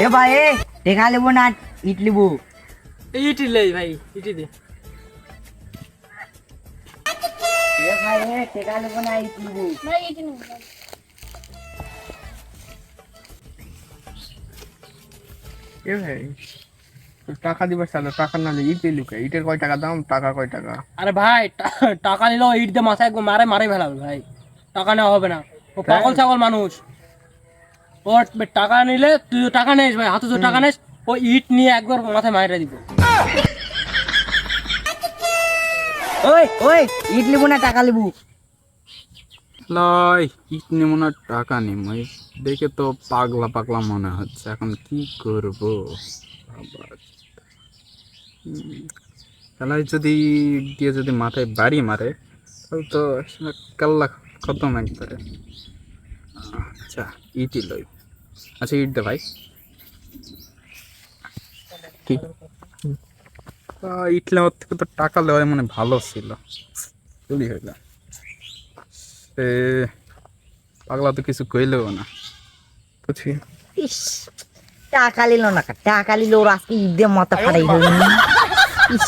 এ ভাই এ টেকা নেবো না ইট নেবো? ইটি লে ভাই, ইটি দে। এ ভাই এ টেকা নেবো না ইট নেবো? এ ভাই টাকা দিবার চালো, টাকা না ইট লুকে। ইটের কয় টাকা দাম, টাকা কয় টাকা? আরে ভাই টাকা নিলেও ইট দিয়ে মাথায় মারে মারে ফেলাবে ভাই, টাকা নেওয়া হবে না। ও পাগল ছাগল মানুষ। ওর টাকা নিলে তুই টাকা নিস ভাই, হাতে তো টাকা নিস, ও ইট নিয়ে একবার মাথায় মাইরে দিব। ওই ওই ইট নেবো না টাকা নেবো? লয় ইট নিমো না টাকা নিমো, দেখে তো পাগলা পাগলা মনে হচ্ছে। এখন কি করব বাবা? খেলায় যদি দিয়ে যদি মাথায় বাড়ি মারে তাহলে তো কাল্লা খতম একবারে। আচ্ছা ইটই লই। আচ্ছা ইট দে ভাই। কি ইট নেওয়ার থেকে তো টাকা দেওয়াই মনে ভালো ছিল। চুরি হইল এ, পাগলা তো কিছু কইলেও না। বুঝছি ইস টাকা নিল না, টাকা নিলে ওর আজকে ইট দিয়ে মাথা ফাটাই হইল। ইস